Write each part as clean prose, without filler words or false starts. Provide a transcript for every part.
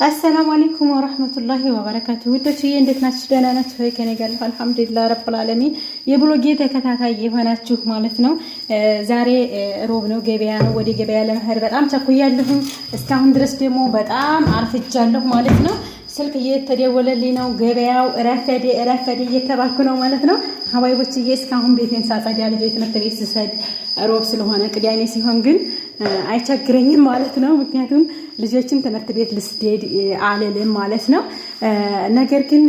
السلام عليكم ورحمة الله وبركاته. ودتي እንዴት ናችሁ? ደህና ናችሁ ወይ? ከኔ ጋር አልሐምዱሊላህ ረብል ዓለሚን። የብሎጌ ተከታታይ የሆናችሁ ማለት ነው። ዛሬ ሮብ ነው፣ ገበያ ነው። ወደ ገበያ ለመሄድ በጣም ቸኩያለሁ። እስካሁን ድረስ ደግሞ በጣም አርፍጃለሁ ማለት ነው። ስልክ እየተደወለልኝ ነው። ገበያው ረፈደ እየተባልኩ ነው ማለት ነው። ሀባይቦችዬ እስካሁን ቤቴን ሳጸዳ ልጆች ትምህርት ቤት ስሰድ ሮብ ስለሆነ ቅዳሜ ሲሆን ግን አይቸግረኝም ማለት ነው። ምክንያቱም ልጆችን ትምህርት ቤት ልስደድ አልልም ማለት ነው። ነገር ግን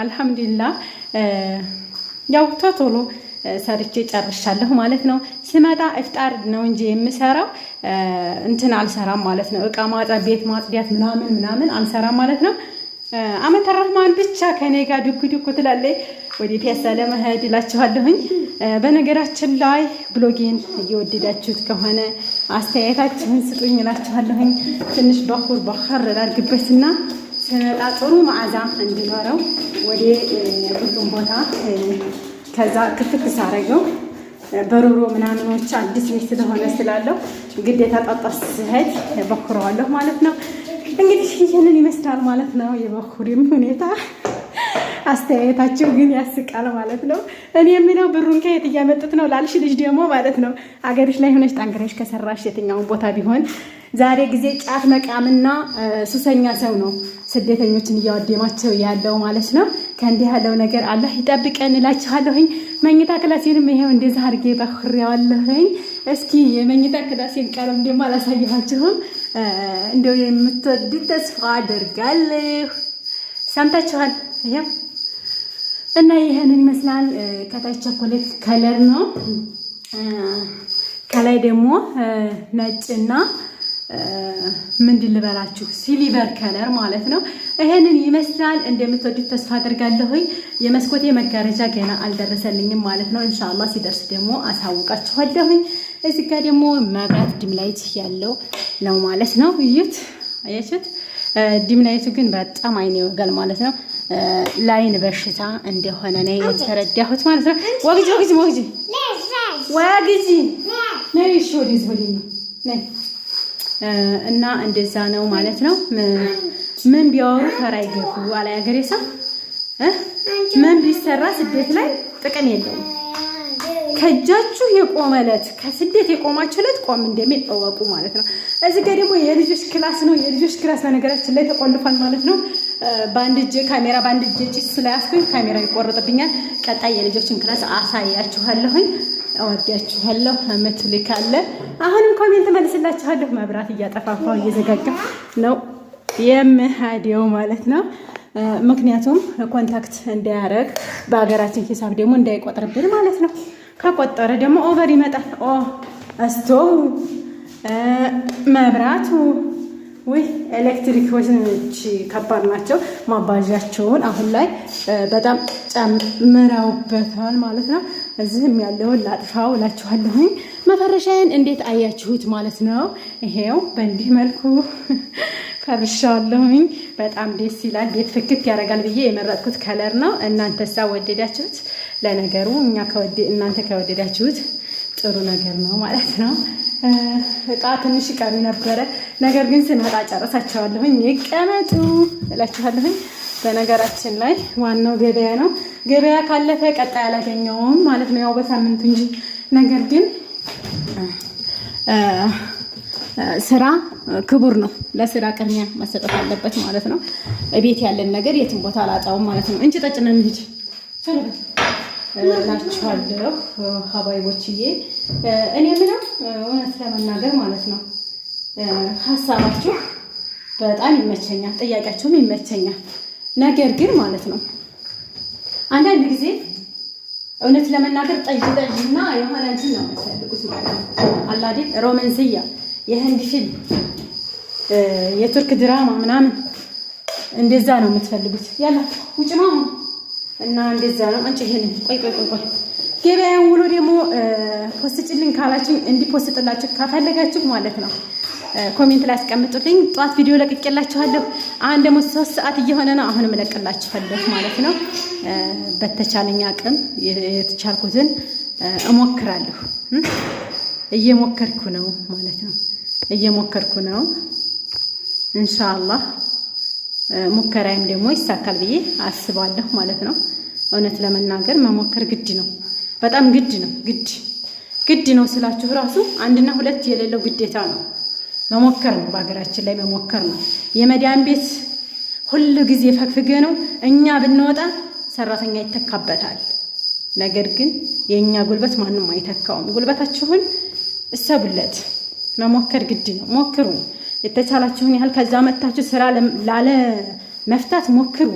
አልሐምዱሊላህ ያው ቶሎ ሰርቼ ጨርሻለሁ ማለት ነው። ስመጣ ኢፍጣር ነው እንጂ የምሰራው እንትን አልሰራም ማለት ነው። እቃ ማጠብ፣ ቤት ማጽዳት ምናምን አልሰራም ማለት ነው። አመት ረህማን ብቻ ከኔ ጋር ዱኩ ትላለች። ወደ ፒያሳ ለመሄድ እላችኋለሁኝ። በነገራችን ላይ ብሎጌን እየወደዳችሁት ከሆነ አስተያየታችሁን ስጡኝ እላችኋለሁኝ። ትንሽ በኹር ላድርግበትና ስመጣ ጥሩ መዓዛ እንዲኖረው ወደ ሁሉም ቦታ ከዛ ክፍት ሳረገው በሮሮ ምናምኖች አዲስ ቤት ስለሆነ ስላለው ግዴታ ጣጣስ ስሄድ በኹረዋለሁ ማለት ነው። እንግዲህ ይህንን ይመስላል ማለት ነው የበኹሪም ሁኔታ። አስተያየታቸው ግን ያስቃል ማለት ነው። እኔ የምለው ብሩን ከየት እያመጡት ነው ላልሽ ልጅ ደግሞ ማለት ነው አገርሽ ላይ ሆነሽ ጠንክረሽ ከሰራሽ የትኛውን ቦታ ቢሆን ዛሬ ጊዜ ጫት መቃምና ሱሰኛ ሰው ነው ስደተኞችን እያወደማቸው ያለው ማለት ነው። ከእንዲህ ያለው ነገር አላህ ይጠብቀን እላችኋለሁኝ። መኝታ ክላሴንም ይሄው እንደዛ አድርጌ በኹሬዋለሁኝ። እስኪ የመኝታ ክላሴን ቀለም ደግሞ አላሳየኋችሁም። እንደው የምትወዱት ተስፋ አደርጋለሁ። ሰምታችኋል። ይሄው እና ይሄንን ይመስላል። ከታች ቸኮሌት ከለር ነው፣ ከላይ ደግሞ ነጭና ምንድን ልበላችሁ ሲሊቨር ከለር ማለት ነው። ይሄንን ይመስላል። እንደምትወዱት ተስፋ አደርጋለሁኝ። የመስኮቴ መጋረጃ ገና አልደረሰልኝም ማለት ነው። ኢንሻአላህ ሲደርስ ደግሞ አሳውቃችኋለሁኝ። እዚህ ጋር ደግሞ መብራት ዲም ላይት ያለው ነው ማለት ነው። እዩት፣ አያችሁት? ዲም ላይቱ ግን በጣም አይኔ ይወጋል ማለት ነው። ላይን በሽታ እንደሆነ ነው የተረዳሁት ማለት ነው። ወግጂ ነይ ሾዲዝ ወዲህ ነይ እና እንደዛ ነው ማለት ነው። ምን ቢያወሩ ፈራ ይገፉ አለ ያገሬ ሰው። ምን ቢሰራ ስደት ላይ ጥቅም የለውም። ከጃችሁ የቆመለት ከስደት የቆማችሁለት ቆም እንደሚጠወቁ ማለት ነው። እዚህ ጋር ደግሞ የልጆች ክላስ ነው። የልጆች ክላስ በነገራችን ላይ ተቆልፏል ማለት ነው። በአንድ እጅ ካሜራ በአንድ እጅ ጭስ ስለያዝኩኝ ካሜራ ይቆረጥብኛል። ቀጣይ የልጆችን ክላስ አሳያችኋለሁኝ። እወዳችኋለሁ። አመትልኝ ካለ አሁንም ኮሜንት መልስላችኋለሁ። መብራት እያጠፋፋው እየዘጋጋ ነው የምሄደው ማለት ነው። ምክንያቱም ኮንታክት እንዳያረግ በሀገራችን ሂሳብ ደግሞ እንዳይቆጥርብን ማለት ነው። ከቆጠረ ደግሞ ኦቨር ይመጣል። ስቶቭ መብራቱ ወይ ኤሌክትሪኮች ከባድ ናቸው። ማባዣቸውን አሁን ላይ በጣም ጨምረውበታል ማለት ነው። እዚህም ያለውን ላጥፋው እላችኋለሁኝ። መፈረሻዬን እንዴት አያችሁት ማለት ነው። ይሄው በእንዲህ መልኩ ፈርሻለሁኝ። በጣም ደስ ይላል። ቤት ፍክት ያደርጋል ብዬ የመረጥኩት ከለር ነው። እናንተሳ ወደዳችሁት? ለነገሩ እናንተ ከወደዳችሁት ጥሩ ነገር ነው ማለት ነው። እቃ ትንሽ ቀሪ ነበረ፣ ነገር ግን ስመጣ ጨርሳቸዋለሁኝ። ይቀመጡ እላችኋለሁኝ። በነገራችን ላይ ዋናው ገበያ ነው። ገበያ ካለፈ ቀጣይ አላገኘውም ማለት ነው፣ ያው በሳምንቱ እንጂ። ነገር ግን ስራ ክቡር ነው። ለስራ ቅድሚያ መሰጠት አለበት ማለት ነው። ቤት ያለን ነገር የትም ቦታ አላጣውም ማለት ነው። እንጂ ጠጭነን እንሂድ እላችኋለሁ ሀባይቦችዬ። እኔ ምለው እውነት ለመናገር ማለት ነው ሀሳባችሁ በጣም ይመቸኛል፣ ጥያቄያችሁም ይመቸኛል። ነገር ግን ማለት ነው አንዳንድ ጊዜ እውነት ለመናገር ጠይና የሆነ እንትን ነው የምትፈልጉት ማለት ነው። አላዲ ሮማንስያ የህንድ ፊልም የቱርክ ድራማ ምናምን እንደዛ ነው የምትፈልጉት። ያላ ውጭ ነው እና እንደዛ ነው። አንቺ ይሄን ቆይ ገበያውን ውሎ ደግሞ ፖስትጭልኝ ካላችሁ እንዲፖስትላችሁ ከፈለጋችሁ ማለት ነው ኮሜንት ላይ አስቀምጡልኝ። ጧት ቪዲዮ ለቅቄላችኋለሁ። አሁን ደግሞ 3 ሰዓት እየሆነ ነው። አሁንም እለቅላችኋለሁ ማለት ነው። በተቻለኝ አቅም የተቻልኩትን እሞክራለሁ። እየሞከርኩ ነው ማለት ነው። ኢንሻአላህ ሙከራዬም ደግሞ ይሳካል ብዬ አስባለሁ ማለት ነው። እውነት ለመናገር መሞከር ግድ ነው፣ በጣም ግድ ነው። ግድ ነው ስላችሁ ራሱ አንድና ሁለት የሌለው ግዴታ ነው። መሞከር ነው፣ በሀገራችን ላይ መሞከር ነው። የመዳን ቤት ሁሉ ጊዜ ፈግፍገ ነው። እኛ ብንወጣ ሰራተኛ ይተካበታል። ነገር ግን የኛ ጉልበት ማንም አይተካውም። ጉልበታችሁን እሰቡለት። መሞከር ግድ ነው። ሞክሩ፣ የተቻላችሁን ያህል ከዛ መታችሁ ስራ ላለ መፍታት ሞክሩ።